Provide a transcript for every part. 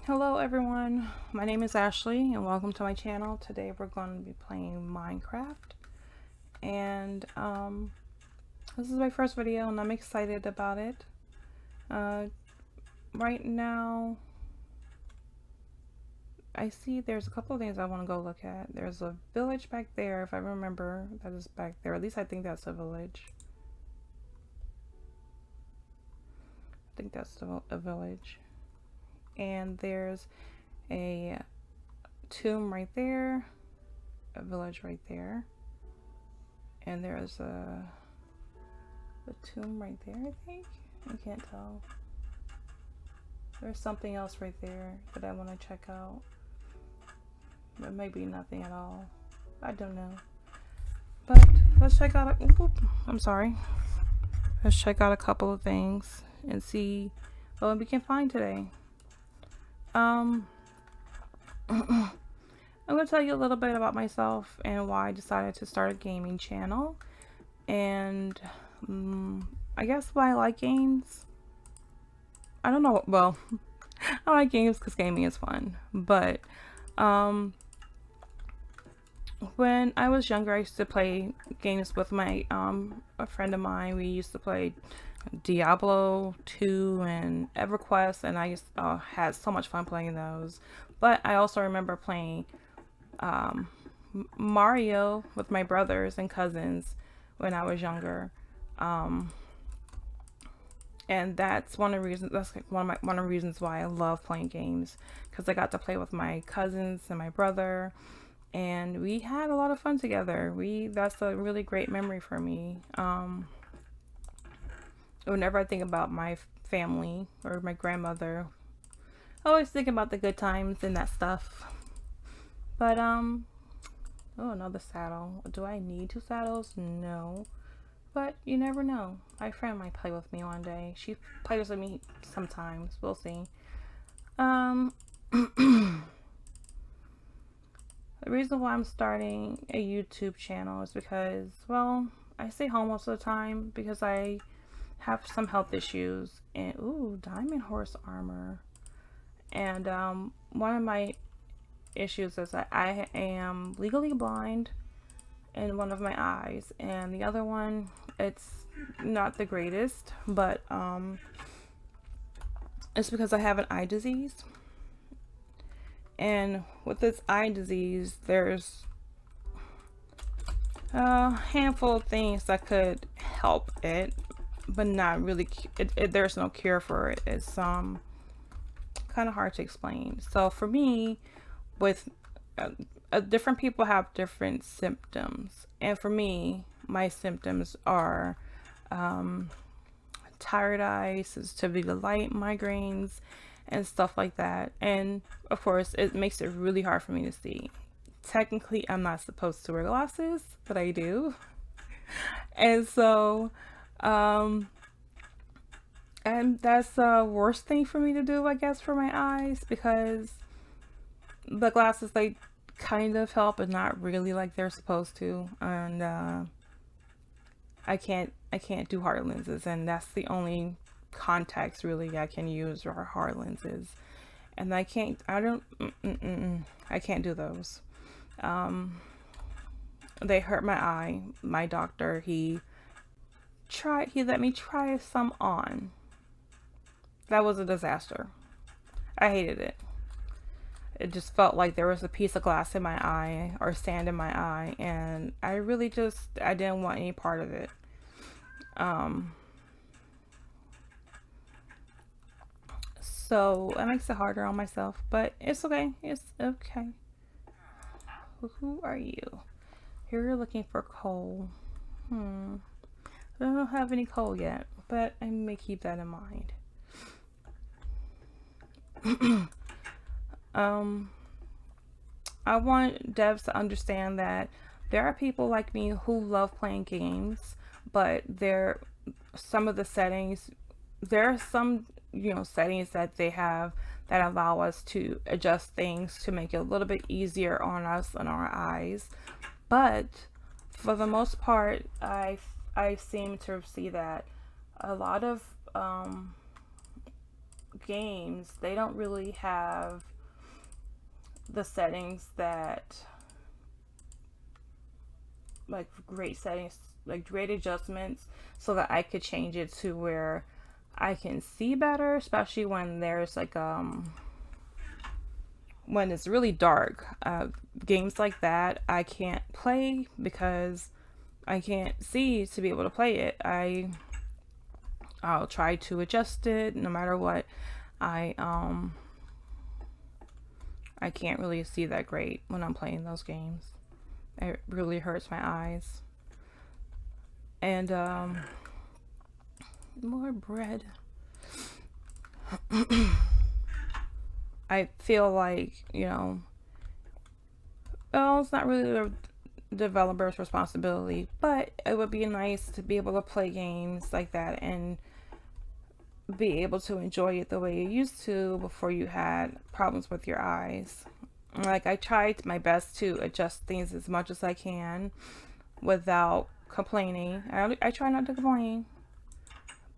Hello everyone, my name is Ashley and welcome to my channel. Today we're going to be playing Minecraft and this is my first video and I'm excited about it. Uh, right now I see there's a couple of things I want to go look at. There's a village back there, if I remember that is back there. At least I think that's a village. I think that's a village. And there's a tomb right there, a village right there. And there's a tomb right there, I think. I can't tell. There's something else right there that I want to check out. There may be nothing at all. I don't know. But let's check out Let's check out a couple of things and see what we can find today. I'm going to tell you a little bit about myself and why I decided to start a gaming channel. And I guess why I like games. I don't know. Well, I like games because gaming is fun. But when I was younger, I used to play games with my a friend of mine. We used to play Diablo 2 and EverQuest, and I used had so much fun playing those. But I also remember playing Mario with my brothers and cousins when I was younger. And that's one of the reasons. That's like one of the reasons why I love playing games, because I got to play with my cousins and my brother, and we had a lot of fun together. That's a really great memory for me. Whenever I think about my family or my grandmother, I always think about the good times and that stuff. But oh, another saddle. Do I need 2 saddles? No. But you never know. My friend might play with me one day. She plays with me sometimes. We'll see. The reason why I'm starting a YouTube channel is because, well, I stay home most of the time because I have some health issues. And ooh, diamond horse armor. And one of my issues is that I am legally blind in one of my eyes, and the other one, it's not the greatest, but it's because I have an eye disease. And with this eye disease, there's a handful of things that could help it, but not really. There's no cure for it. It's kind of hard to explain. So for me, with different people have different symptoms, and for me, my symptoms are tired eyes, sensitivity to light, migraines, and stuff like that. And of course, it makes it really hard for me to see. Technically, I'm not supposed to wear glasses, but I do. And so and that's the worst thing for me to do, I guess, for my eyes, because the glasses, they kind of help, but not really like they're supposed to. And I can't do hard lenses, and that's the only contacts really I can use are hard lenses. And I can't do those. They hurt my eye. My doctor, he let me try some on. That was a disaster. I hated it. It just felt like there was a piece of glass in my eye or sand in my eye, and I didn't want any part of it. So it makes it harder on myself, but it's okay. It's okay. Who are you? Here you're looking for coal. I don't have any coal yet, but I may keep that in mind. I want devs to understand that there are people like me who love playing games, but some of the settings, there are some, settings that they have that allow us to adjust things to make it a little bit easier on us and our eyes. But for the most part, I seem to see that a lot of games, they don't really have the settings that, like great settings, like great adjustments, so that I could change it to where I can see better, especially when there's like when it's really dark. Games like that I can't play because I can't see to be able to play it. I'll try to adjust it no matter what. I can't really see that great when I'm playing those games. It really hurts my eyes. And more bread. I feel like, well, it's not really the developer's responsibility, but it would be nice to be able to play games like that and be able to enjoy it the way you used to before you had problems with your eyes. Like, I tried my best to adjust things as much as I can without complaining. I try not to complain,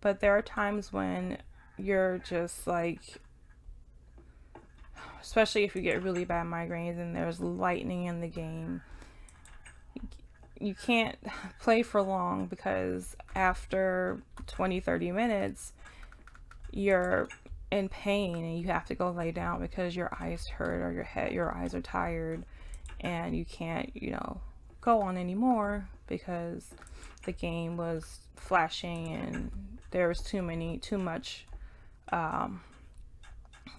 but there are times when you're just like, especially if you get really bad migraines and there's lightning in the game, you can't play for long, because after 20-30 minutes you're in pain and you have to go lay down because your eyes hurt or your eyes are tired, and you can't go on anymore because the game was flashing and there was too much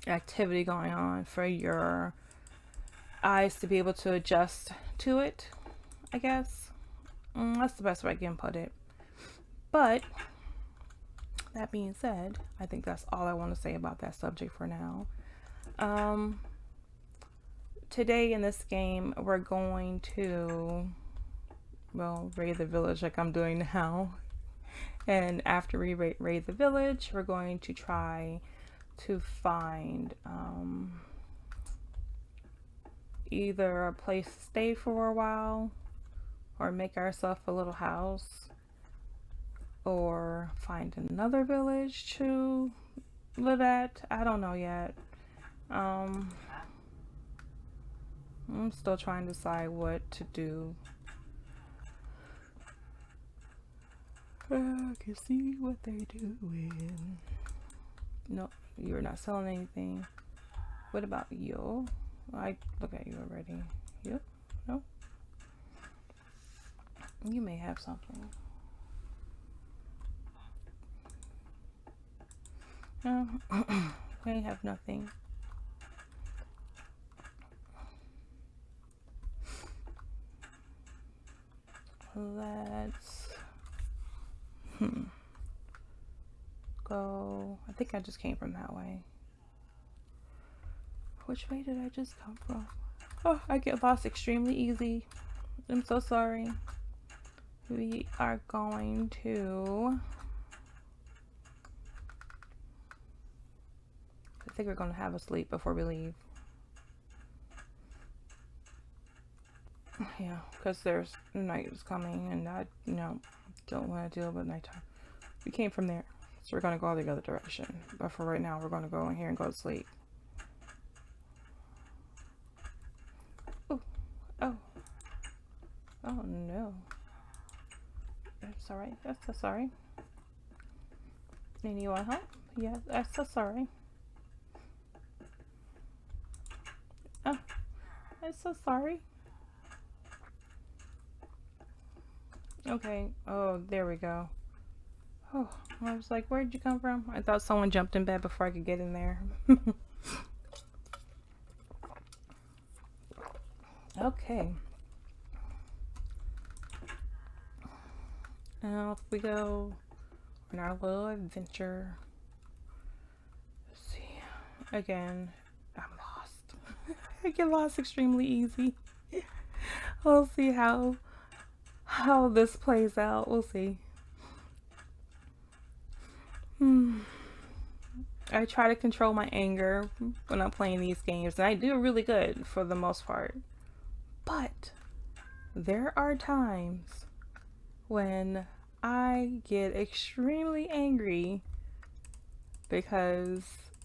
activity going on for your eyes to be able to adjust to it, I guess. That's the best way I can put it. But that being said, I think that's all I want to say about that subject for now. Today in this game, we're going to, well, raid the village like I'm doing now. And after we raid the village, we're going to try to find either a place to stay for a while, or make ourselves a little house, or find another village to live at. I don't know yet. I'm still trying to decide what to do. I can see what they're doing. No, you're not selling anything. What about you? I look at you already. Yep. No. You may have something. No. I have nothing. Let's go. I think I just came from that way. Which way did I just come from? Oh, I get lost extremely easy. I'm so sorry. We are going to... I think we're going to have a sleep before we leave. Yeah, because there's night is coming, and I, don't want to deal with nighttime. We came from there, so we're going to go the other direction. But for right now, we're going to go in here and go to sleep. Oh, oh, oh no. That's alright. That's so sorry. And you want help? Yeah, that's so sorry. Oh, I'm so sorry. Okay. Oh, there we go. Oh, I was like, where'd you come from? I thought someone jumped in bed before I could get in there. Okay. Now off we go on our little adventure. Let's see. Again, I'm lost. I get lost extremely easy. We'll see how this plays out. We'll see. I try to control my anger when I'm playing these games, and I do really good for the most part. But there are times when I get extremely angry because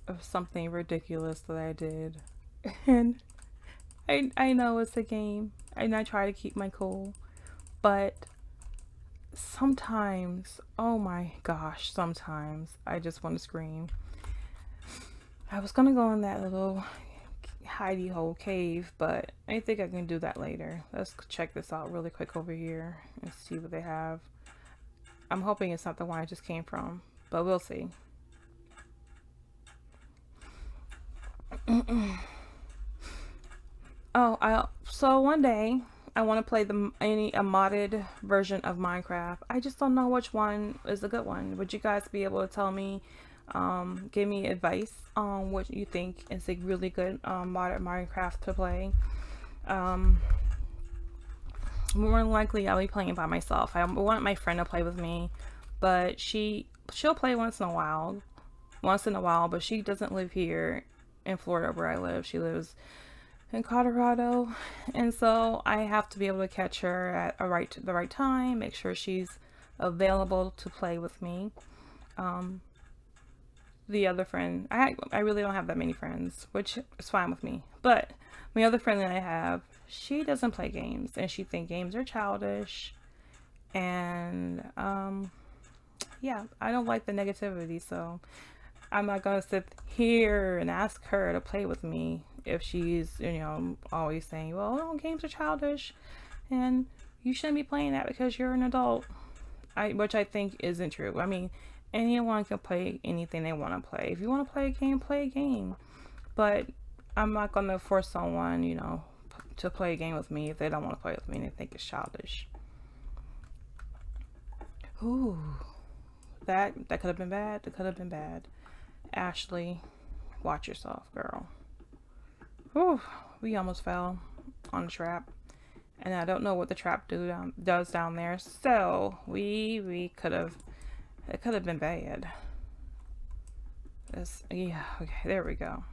of something ridiculous that I did. And I know it's a game, and I try to keep my cool, but sometimes, oh my gosh, sometimes I just want to scream. I was gonna go in that little hidey hole cave, but I think I can do that later. Let's check this out really quick over here and see what they have. I'm hoping it's not the one I just came from, but we'll see. So one day I want to play a modded version of Minecraft. I just don't know which one is a good one. Would you guys be able to tell me, give me advice on what you think is a really good modded Minecraft to play? More than likely I'll be playing by myself. I want my friend to play with me, but she'll play once in a while, but she doesn't live here in Florida where I live. She lives in Colorado, and so I have to be able to catch her at the right time, make sure she's available to play with me. The other friend, I really don't have that many friends, which is fine with me, but my other friend that I have, she doesn't play games, and she thinks games are childish, and yeah, I don't like the negativity, so I'm not gonna sit here and ask her to play with me if she's, always saying, well, no, games are childish and you shouldn't be playing that because you're an adult. Which I think isn't true. I mean, anyone can play anything they want to play. If you want to play a game, play a game. But I'm not gonna force someone, to play a game with me if they don't want to play with me and they think it's childish. Ooh, that could have been bad. That could have been bad. Ashley, watch yourself, girl. Whew, we almost fell on the trap, and I don't know what the trap does down there. So it could have been bad. Yeah, okay, there we go.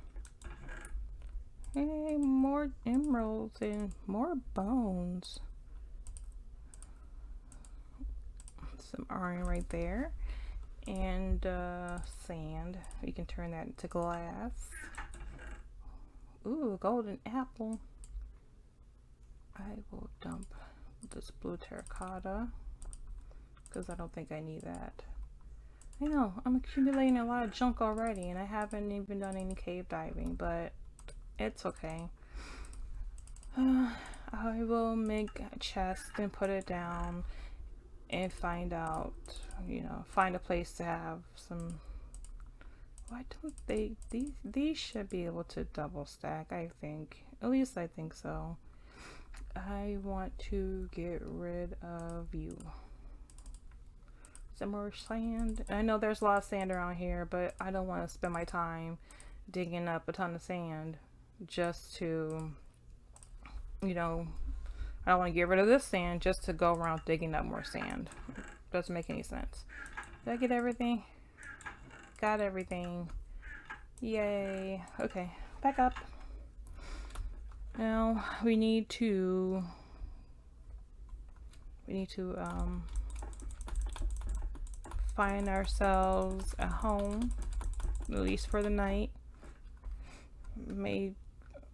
Hey, more emeralds and more bones. Some iron right there, and sand. You can turn that into glass. Ooh, golden apple. I will dump this blue terracotta because I don't think I need that. I know, I'm accumulating a lot of junk already, and I haven't even done any cave diving, but it's okay. I will make a chest and put it down and find out, find a place to have some. Why don't these should be able to double stack, I think. At least I think so. I want to get rid of you. Some more sand. I know there's a lot of sand around here, but I don't want to spend my time digging up a ton of sand just to, I don't want to get rid of this sand just to go around digging up more sand. Doesn't make any sense. Did I get everything? Got everything. Yay. Okay, back up. Now we need to find ourselves a home, at least for the night. May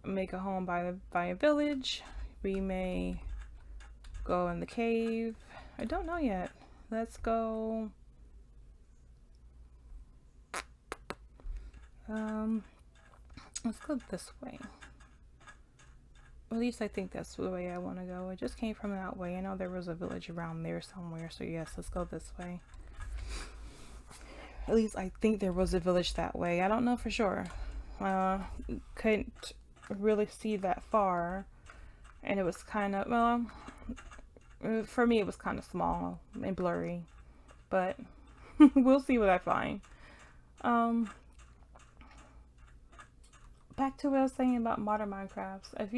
make a home by a village. We may go in the cave. I don't know yet. Let's go. Let's go this way. At least I think that's the way I want to go. I just came from that way. I know there was a village around there somewhere, so yes, let's go this way. At least I think there was a village that way. I don't know for sure. Couldn't really see that far, and it was kind of, well, for me it was kind of small and blurry, but we'll see what I find. Back to what I was saying about modern Minecrafts. If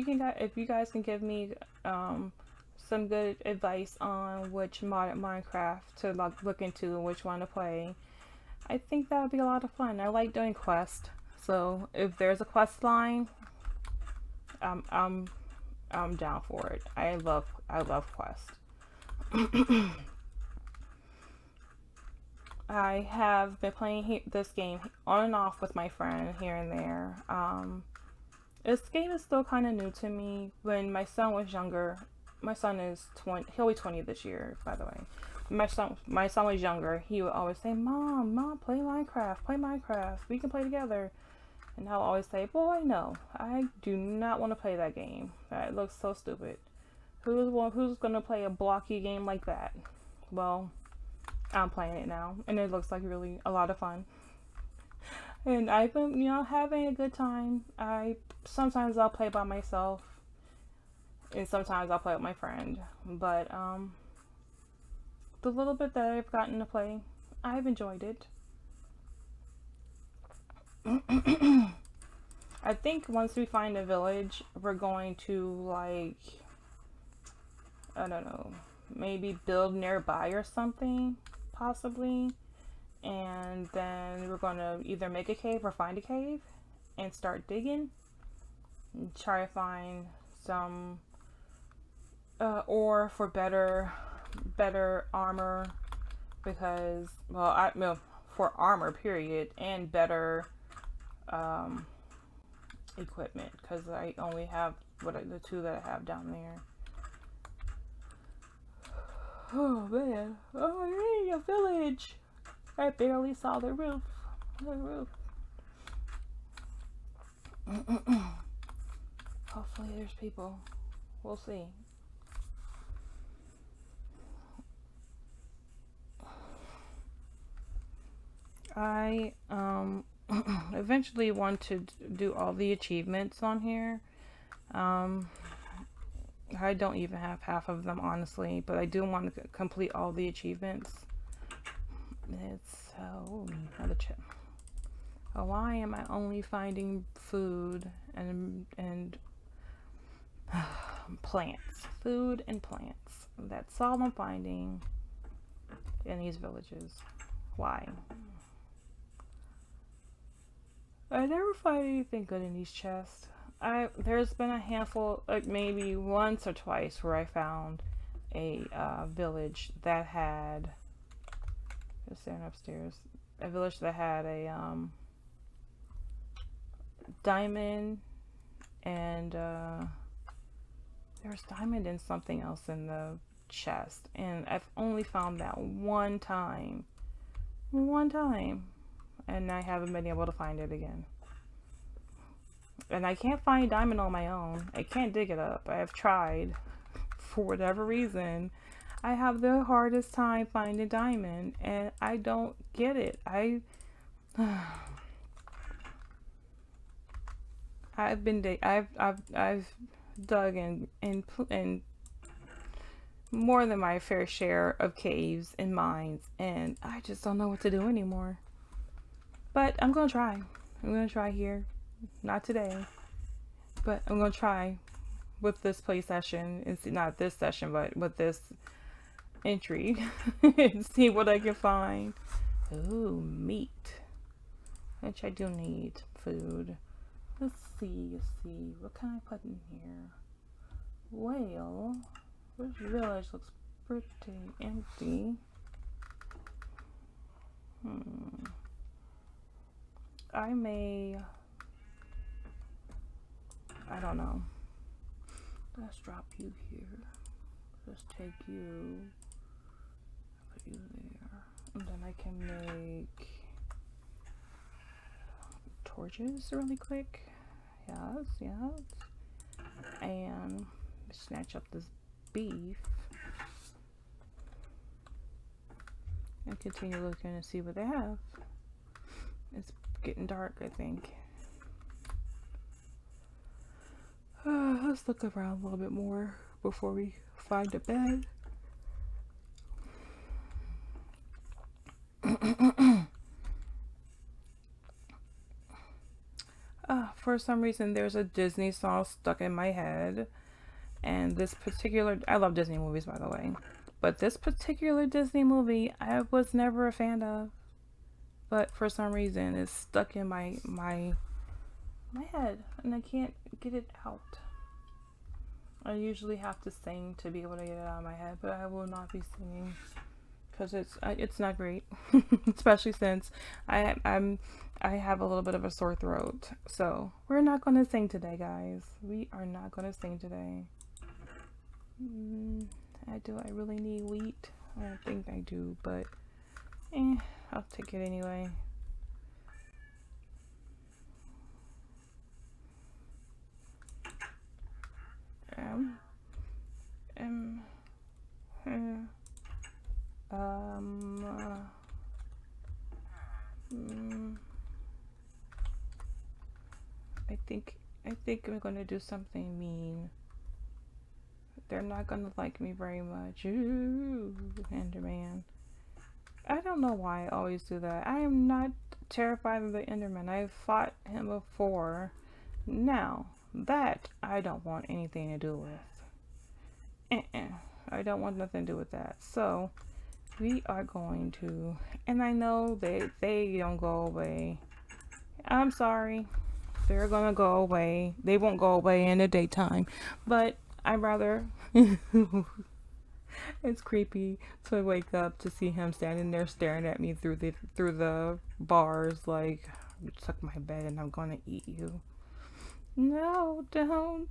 you guys can give me some good advice on which modern Minecraft to look into and which one to play, I think that would be a lot of fun. I like doing quests, so if there's a quest line, I'm down for it. I love quests. I have been playing this game on and off with my friend here and there. This game is still kind of new to me. When my son was younger, my son is 20, he'll be 20 this year, by the way. My son was younger, he would always say, Mom, play Minecraft, we can play together. And I'll always say, boy, no, I do not want to play that game. That looks so stupid. Who's going to play a blocky game like that? Well, I'm playing it now, and it looks like really a lot of fun. And I've been, having a good time. Sometimes I'll play by myself, and sometimes I'll play with my friend. But the little bit that I've gotten to play, I've enjoyed it. I think once we find a village, we're going to, like, I don't know, maybe build nearby or something, possibly. And then we're going to either make a cave or find a cave and start digging and try to find some ore for better armor, because, well, for armor period, and better equipment, because I only have the two that I have down there. Oh man, oh hey, a village. I barely saw the roof. Hopefully there's people. We'll see. I eventually want to do all the achievements on here. I don't even have half of them, honestly, but I do want to complete all the achievements. It's so another chip. Why am I only finding food and plants? Food and plants. That's all I'm finding in these villages. Why? I never find anything good in these chests. There's been a handful, like maybe once or twice, where I found a village that had, just standing upstairs, a village that had a diamond, and there was diamond and something else in the chest, and I've only found that one time, and I haven't been able to find it again. And I can't find diamond on my own. I can't dig it up. I have tried. For whatever reason, I have the hardest time finding diamond, and I don't get it. I've dug in more than my fair share of caves and mines, and I just don't know what to do anymore. But I'm gonna try. I'm gonna try here. Not today, but I'm gonna try with this play session. It's not this session, but with this entry, and see what I can find. Ooh, meat, which I do need. Food. Let's see. What can I put in here? Well, this village looks pretty empty. I don't know. Let's drop you here. Let's take you, put you there, and then I can make torches really quick. Yes. And snatch up this beef and continue looking and see what they have. It's getting dark, I think. Let's look around a little bit more before we find a bed. For some reason, there's a Disney song stuck in my head. And this particular, I love Disney movies, by the way. But this particular Disney movie, I was never a fan of. But for some reason, it's stuck in my head, and I can't get it out. I usually have to sing to be able to get it out of my head, but I will not be singing because it's not great, especially since I have a little bit of a sore throat. So we're not gonna sing today, guys. We are not gonna sing today. I really need wheat? I don't think I do, but I'll take it anyway. Um, um, um, I think I'm gonna do something mean. They're not gonna like me very much. Ooh, Enderman. I don't know why I always do that. I am not terrified of the Enderman. I've fought him before. Now, that I don't want anything to do with. I don't want nothing to do with that. So, we are going to, and I know they don't go away. I'm sorry. They're gonna go away. They won't go away in the daytime, but I'd rather. It's creepy to wake up to see him standing there staring at me through the bars like, you took my bed and I'm gonna eat you. No, don't.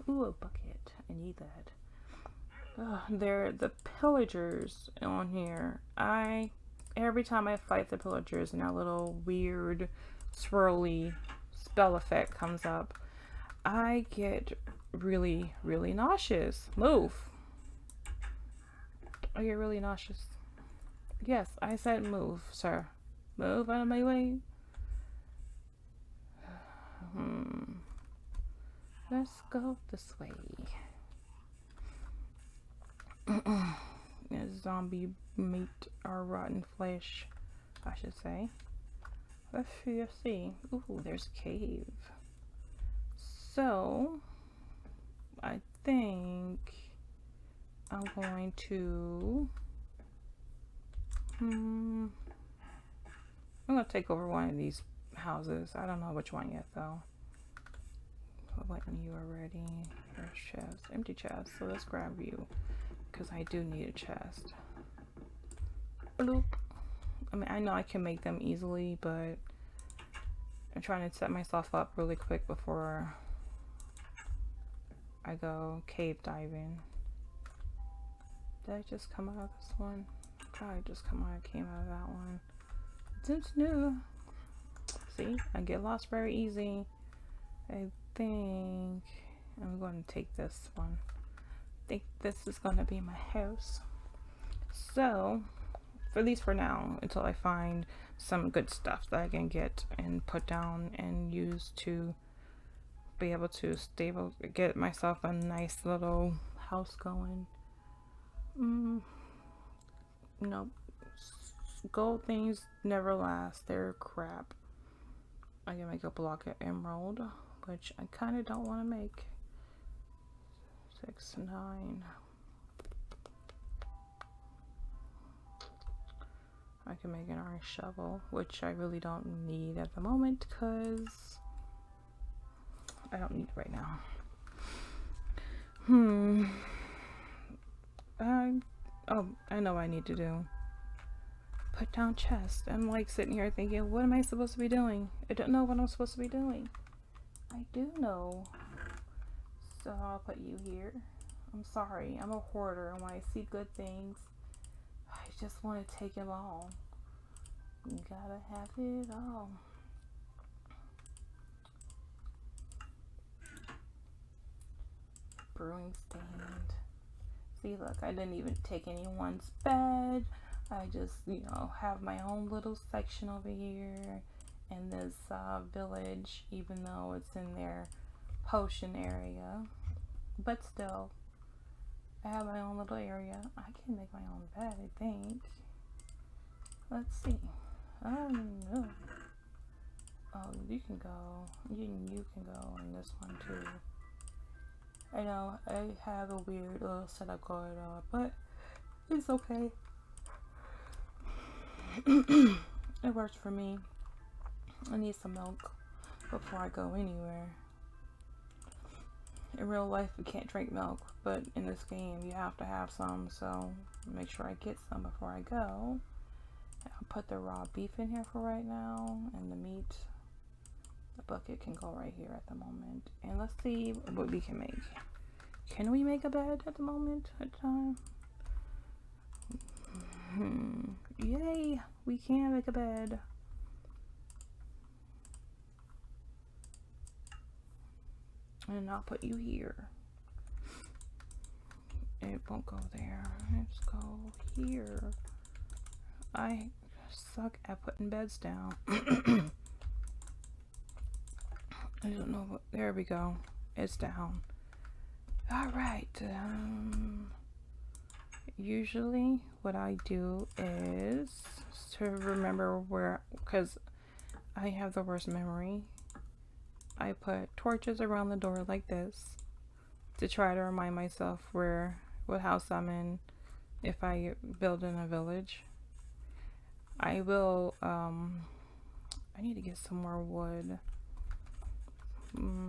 Ooh, a bucket. I need that. They're the pillagers on here. Every time I fight the pillagers and that little weird swirly spell effect comes up, I get really, really nauseous. Move. I get really nauseous. Yes, I said move, sir. Move out of my way. Let's go this way. Zombie meat or rotten flesh, I should say. Let's see. Ooh, there's a cave. So, I think I'm going to I'm gonna take over one of these houses. I don't know which one yet though. When you are ready, there's chest, empty chest. So let's grab you because I do need a chest. Bloop. I mean, I know I can make them easily, but I'm trying to set myself up really quick before I go cave diving. Did I just come out of this one? Probably just came out of that one. It's new. See, I get lost very easy. I think I'm going to take this one. I think this is going to be my house. So, at least for now, until I find some good stuff that I can get and put down and use to be able to get myself a nice little house going. Nope. Gold things never last. They're crap. I can make a block of emerald, which I kind of don't want to make. 6, 9. I can make an iron shovel, which I really don't need at the moment because I don't need it right now. I know what I need to do. Put down chest. I'm like sitting here thinking, what am I supposed to be doing? I don't know what I'm supposed to be doing. I do know. So I'll put you here. I'm sorry, I'm a hoarder, and when I see good things, I just want to take them all. You gotta have it all. Brewing stand. See, look, I didn't even take anyone's bed. I just, have my own little section over here in this village, even though it's in their potion area. But still, I have my own little area. I can make my own bed, I think. Let's see. Oh, no. Oh, you can go. You can go on this one, too. I know, I have a weird little setup going on, but it's okay. It works for me. I need some milk before I go anywhere. In real life, we can't drink milk, but in this game, you have to have some. So make sure I get some before I go. I'll put the raw beef in here for right now, and the meat. The bucket can go right here at the moment. And let's see what we can make. Can we make a bed at the moment? At the time? Yay! We can make a bed. And I'll put you here. It won't go there. Let's go here. I suck at putting beds down. I don't know what. There we go. It's down. Alright. Usually what I do is to remember where, because I have the worst memory, I put torches around the door like this to try to remind myself what house I'm in if I build in a village. I will, I need to get some more wood.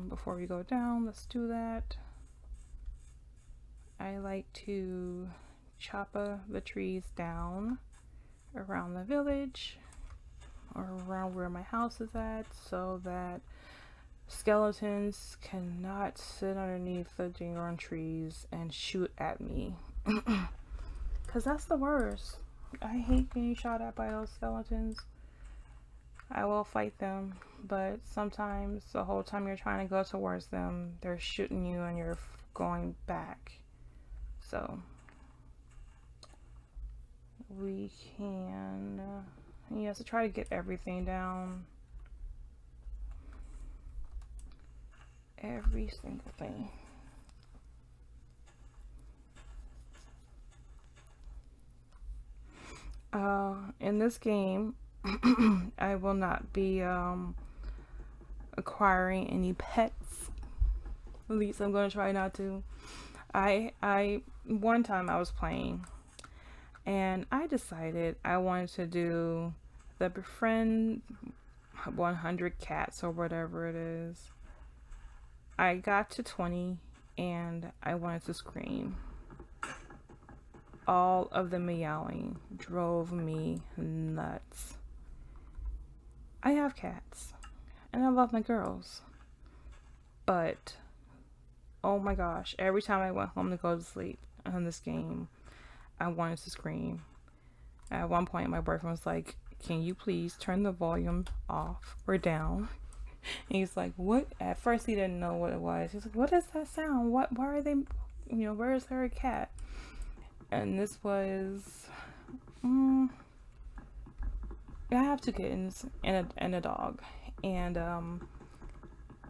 Before we go down, let's do that. I like to chop the trees down around the village or around where my house is at so that skeletons cannot sit underneath the dang trees and shoot at me. Because that's the worst. I hate getting shot at by those skeletons. I will fight them, but sometimes the whole time you're trying to go towards them, they're shooting you and you're going back. So we can, you have to try to get everything down. Every single thing. In this game, I will not be acquiring any pets. At least I'm going to try not to. One time I was playing and I decided I wanted to do the befriend 100 cats or whatever it is. I got to 20 and I wanted to scream. All of the meowing drove me nuts. I have cats and I love my girls, but oh my gosh, every time I went home to go to sleep on this game, I wanted to scream. At one point my boyfriend was like, can you please turn the volume off or down? And he's like, what? At first he didn't know what it was. He's like, what is that sound? Why are they, where is there a cat? And this was, I have 2 kittens and a dog. And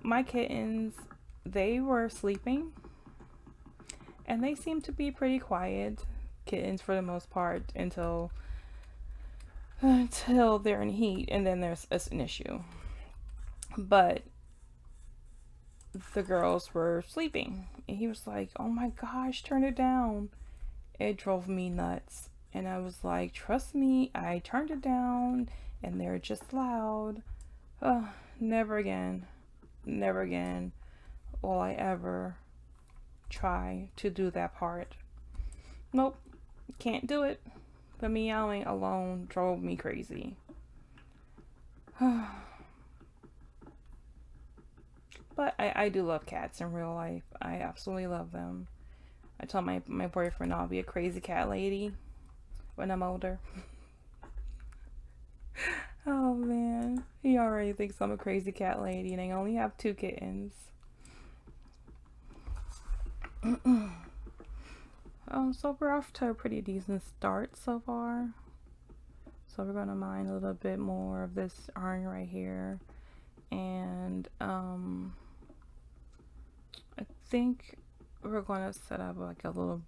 my kittens, they were sleeping. And they seemed to be pretty quiet kittens for the most part until they're in heat. And then there's an issue. But the girls were sleeping. And he was like, oh my gosh, turn it down. It drove me nuts. And I was like, trust me, I turned it down and they're just loud. Never again. Never again will I ever try to do that part. Nope, can't do it. The meowing alone drove me crazy. But I do love cats in real life. I absolutely love them. I told my boyfriend I'll be a crazy cat lady when I'm older. Oh man, he already thinks I'm a crazy cat lady and I only have 2 kittens. So we're off to a pretty decent start so far. So we're gonna mine a little bit more of this iron right here. And I think we're gonna set up like a little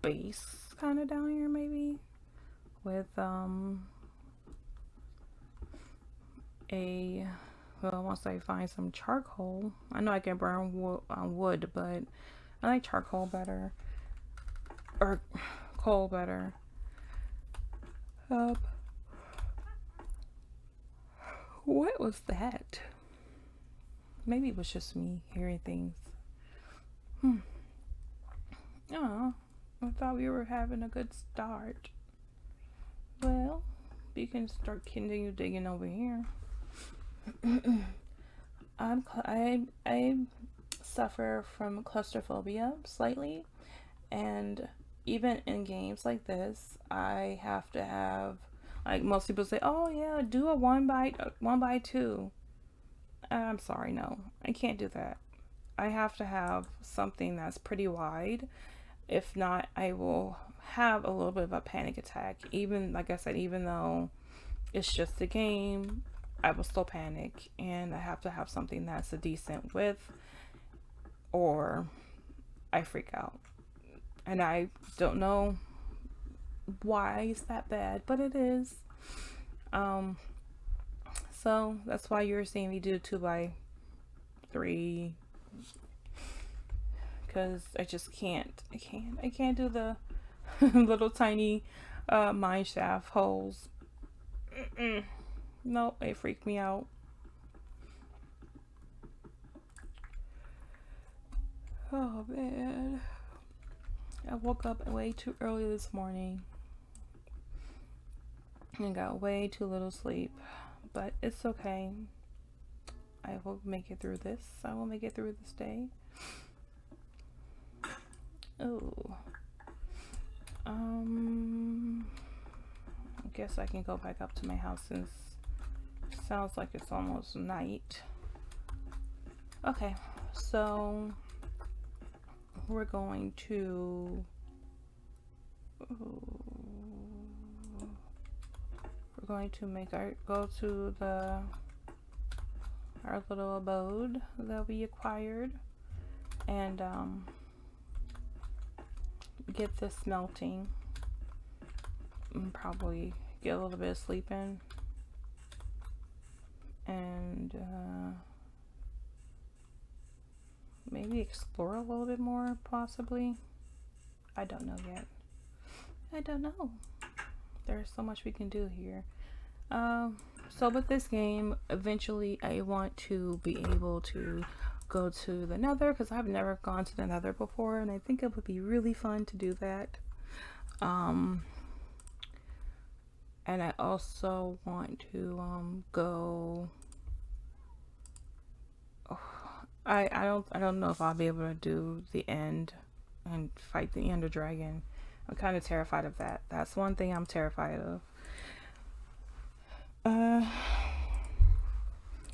base kind of down here maybe with once I find some charcoal. I know I can burn wood, but I like charcoal better, or coal better. What was that? Maybe it was just me hearing things. Oh, I thought we were having a good start. Well, we can start continue digging over here. I suffer from claustrophobia slightly, and even in games like this, I have to have, like, most people say, "Oh yeah, do a one by two." I'm sorry, no, I can't do that. I have to have something that's pretty wide. If not, I will have a little bit of a panic attack. Even, like I said, even though it's just a game, I will still panic, and I have to have something that's a decent width, or I freak out. And I don't know why it's that bad, but it is. Um, so that's why you're seeing me do 2x3, because I just can't. I can't do the little tiny mine shaft holes. Nope, it freaked me out. Oh man, I woke up way too early this morning and got way too little sleep, but it's okay. I will make it through this. I will make it through this day. Oh, I guess I can go back up to my house since it sounds like it's almost night. Okay, so we're going to make our go to our little abode that we acquired, and get this melting, and probably get a little bit of sleep in, and maybe explore a little bit more, possibly. I don't know yet. I don't know. There's so much we can do here. So with this game, eventually I want to be able to go to the Nether, because I've never gone to the Nether before, and I think it would be really fun to do that. And I also want to go. I don't know if I'll be able to do the end and fight the Ender Dragon. I'm kind of terrified of that. That's one thing I'm terrified of.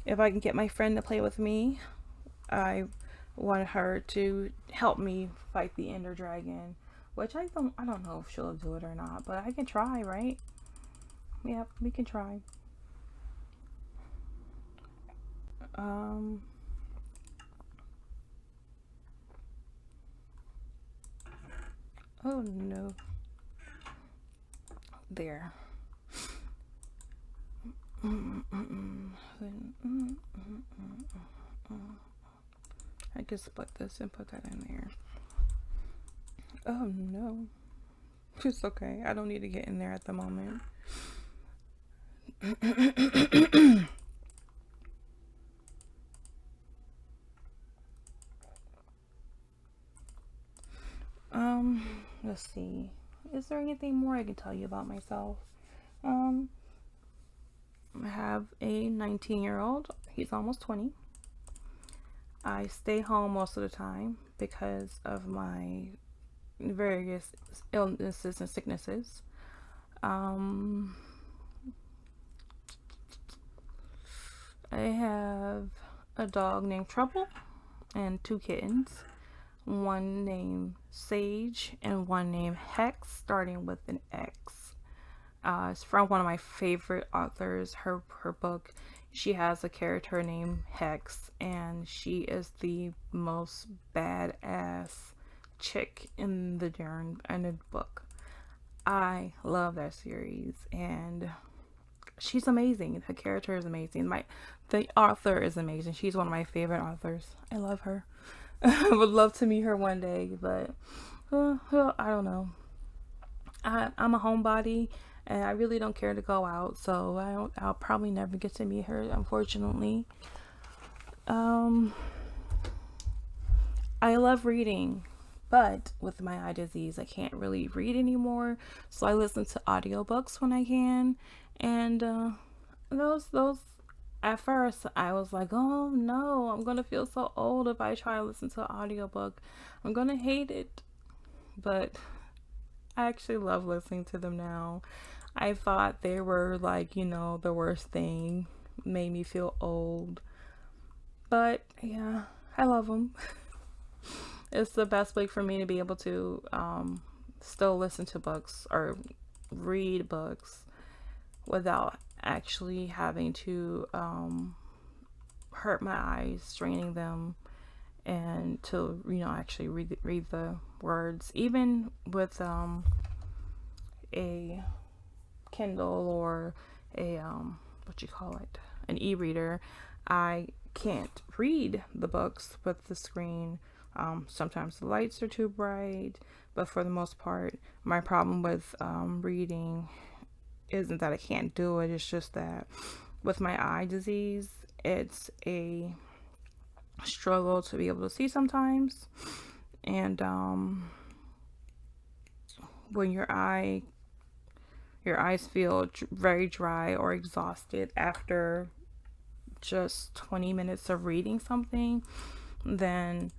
If I can get my friend to play with me, I want her to help me fight the Ender Dragon, which I don't know if she'll do it or not, but I can try, right? Yep, we can try. Oh no. There. I can split this and put that in there. Oh no. It's okay. I don't need to get in there at the moment. Let's see. Is there anything more I can tell you about myself? I have a 19-year-old. He's almost 20. I stay home most of the time because of my various illnesses and sicknesses. I have a dog named Trouble and 2 kittens. One named Sage and one named Hex, starting with an X. It's from one of my favorite authors. Her book, she has a character named Hex, and she is the most badass chick in the book. I love that series, and she's amazing. Her character is amazing. The author is amazing. She's one of my favorite authors. I love her. I would love to meet her one day, but I don't know. I'm a homebody, and I really don't care to go out, so I'll probably never get to meet her, unfortunately. I love reading, but with my eye disease, I can't really read anymore. So I listen to audiobooks when I can. And those at first I was like, oh no, I'm gonna feel so old if I try to listen to an audiobook. I'm gonna hate it. But I actually love listening to them now. I thought they were like, the worst thing, made me feel old. But yeah, I love them. It's the best way for me to be able to still listen to books or read books without actually having to hurt my eyes, straining them, and to actually read the words. Even with a Kindle or a what you call it, an e-reader, I can't read the books with the screen. Sometimes the lights are too bright, but for the most part, my problem with reading isn't that I can't do it. It's just that with my eye disease, it's a struggle to be able to see sometimes. And when your eyes feel very dry or exhausted after just 20 minutes of reading something, then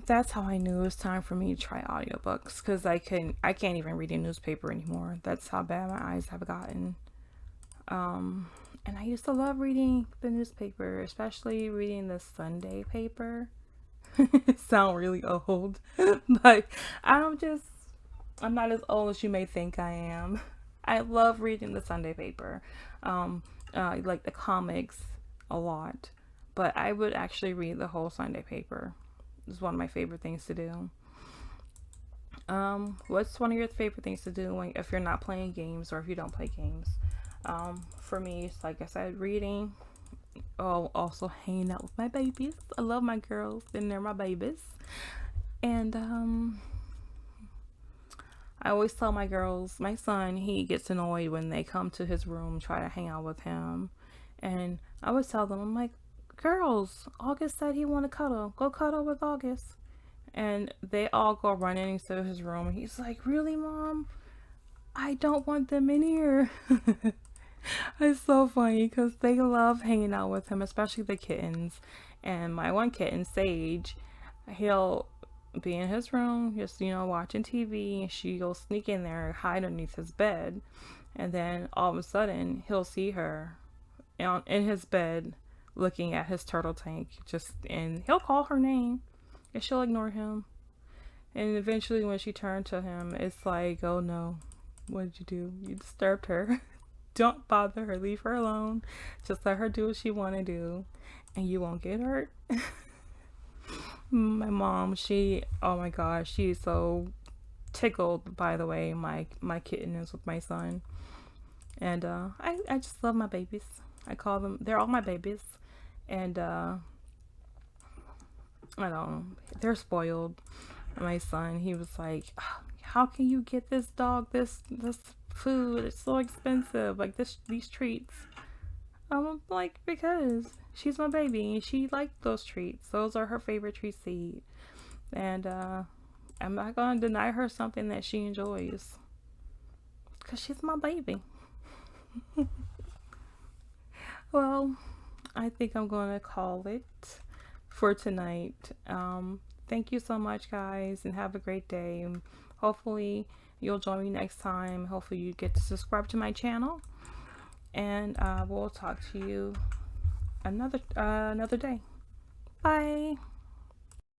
that's how I knew it was time for me to try audiobooks, because I can't even read a newspaper anymore. That's how bad my eyes have gotten. And I used to love reading the newspaper, especially reading the Sunday paper. Sound really old, but I'm not as old as you may think I am. I love reading the Sunday paper. Like the comics a lot, but I would actually read the whole Sunday paper. It's one of my favorite things to do. What's one of your favorite things to do if you're not playing games or if you don't play games? For me, it's like I said, reading. Oh, also hanging out with my babies. I love my girls, and they're my babies. And I always tell my girls, my son, he gets annoyed when they come to his room, try to hang out with him. And I always tell them, I'm like, girls, August said he want to cuddle. Go cuddle with August. And they all go running into his room. He's like, really, Mom? I don't want them in here. It's so funny because they love hanging out with him, especially the kittens. And my one kitten, Sage, he'll be in his room, just, watching TV. And she'll sneak in there, hide underneath his bed. And then all of a sudden, he'll see her in his bed looking at his turtle tank. And he'll call her name and she'll ignore him. And eventually when she turned to him, it's like, oh no, what did you do? You disturbed her. Don't bother her. Leave her alone. Just let her do what she want to do, and you won't get hurt. My mom, oh my gosh, she's so tickled by the way my kitten is with my son. And I just love my babies. I call them, they're all my babies. And I don't know, they're spoiled. My son, he was like, how can you get this dog this food? It's so expensive, like these treats. I'm like, because she's my baby and she liked those treats. Those are her favorite treats to eat. And I'm not gonna deny her something that she enjoys, because she's my baby. Well, I think I'm gonna call it for tonight. Thank you so much, guys, and have a great day. Hopefully you'll join me next time. Hopefully you get to subscribe to my channel, and we'll talk to you another day. Bye.